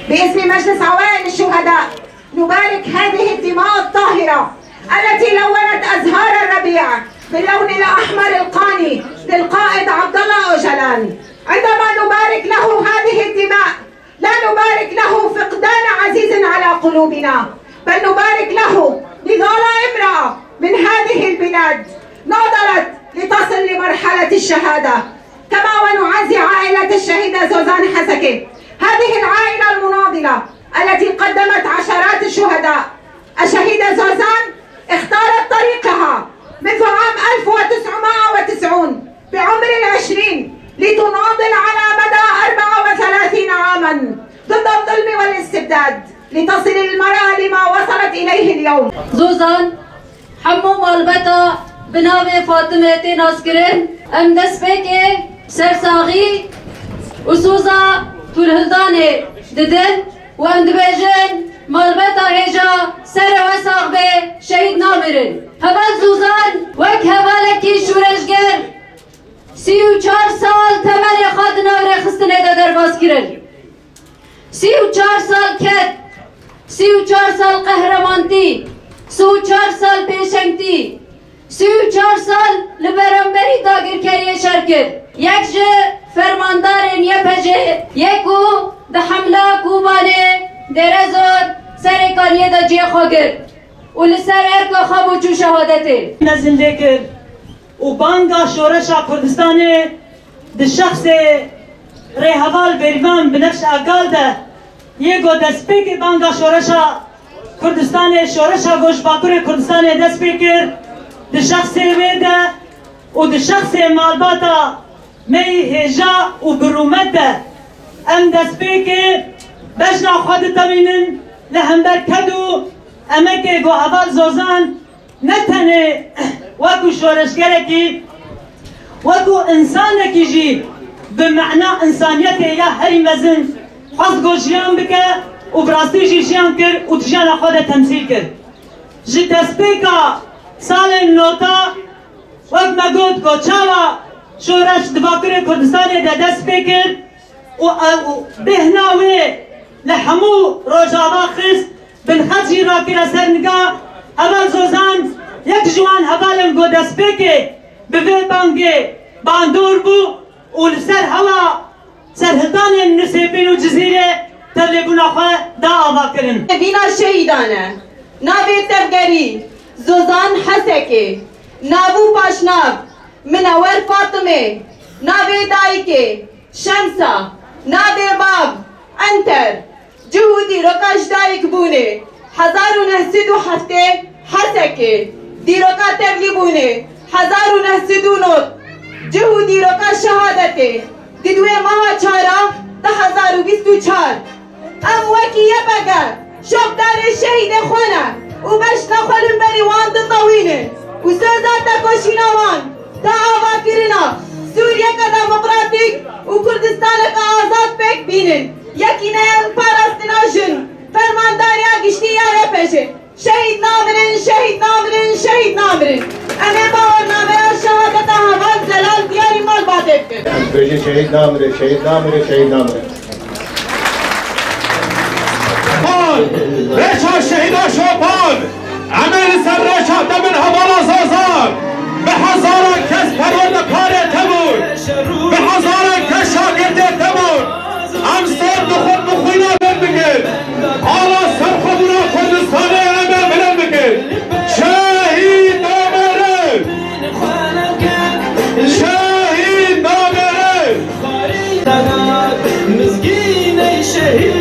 باسم مجلس عوائل الشهداء نبارك هذه الدماء الطاهرة التي لونت أزهار الربيع باللون الأحمر القاني للقائد عبد الله أوجلان. عندما نبارك له هذه الدماء لا نبارك له فقدان عزيز على قلوبنا، بل نبارك له نضال امرأة من هذه البلاد ناضلت لتصل لمرحلة الشهادة. كما ونعزي عائلة الشهيدة زوزان حسكي، هذه العائلة المناضلة التي قدمت عشرات الشهداء. الشهيدة زوزان اختارت طريقها منذ عام 1990 بعمر 20 لتناضل على مدى 34 عاما ضد الظلم والاستبداد لتصل المرأة لما وصلت إليه اليوم. زوزان حمو مالبتا بناوي فاطمة ناسكرين ام دسبيكي سرساغي وسوزا تولهلداني ددن واندبيجن مالبتا هجا سر وساق به شهيد نامرن. هبال زوزان وك هبالكي شورشگر 34 سال تمل خاد نامر خستنه دا درباز کرن. 34 سال کت، 34 سال قهرمانتی، 34 سال پیشنگتی، 34 سال لبرانبری داگرکری شرکت. یک جه فرماندارن یپجه یکو ده حمله کوبانه درزور سرکانیه دا جه خواگر و لسر ارکا خواب و چو شهادته نزنده کرد و بانگا شورشا کردستانه ده شخص ریحوال بریوان بنفش اقال ده یکو دست پیک بانگا شورشا کردستانه شورشا گوش باکور کردستانه دست پیکر ده شخص ویده و ده شخص مالباتا می هجا و برومت ده ام دست پیکر بجنا خود تمینن لهمبر کدو امکه گو اول زوزان نتنه وکو شورشگره کی وکو انسانه کی جی بمعنى انسانیت یا هری مزن خواست گو جیان بکه و براستی جی جیان کر و تجیان خود تمثیل کر جی تسپیکا سال نوتا وک مگود گو چاوا شورش دواکر کردستانی ده دست بکر و بهناوی لحمو روجاوا خست بالخدجی را که سرنگا اول زوزان یک جوان هبالم گو دست بکه بوی بانگه باندور بو و لسر هوا سرهدان نسیبین و جزیره تلیبون خواه دا آوا کرن. بینا شهیدانه ناوی تفگری زوزان حسکه ناوو پاشناب منور فاطمه ناوی دایکه شمسا ناوی باب انتر جهودی رکاش دایک بونه 1907 حسکه دیروکا تبلی بونه 1909 جهودی رکاش شهادته دیدوی ماه چارا 2024 ام وکی یپگه شبدار شهید خونه و بشنا خلم بری واند طوینه و سوزا تکوشیناوان تا آوا کرنا سوریا کا دموکراتیک و کردستان کا آزاد پیک بینن یکی نیل پاراستنا جن فرمانداریا گشتی یا پیشه شهید نامرن شهید نامرن شهید نامرن انا باور نامه شهادت حوال زلال دیاری مال باده پیشه شهید نامرن شهید نامرن شهید نامرن رشا شهیدا شوپان عمل سر رشا دمن حوالا زازان به هزاران کس پرورد کار تمور به هزاران کس شاگرد تمور امسال نخود نخوینا بر بگیر حالا سرخبونا کردستانه امه بلن بگیر شهید نامره شهید نامره مزگین شهید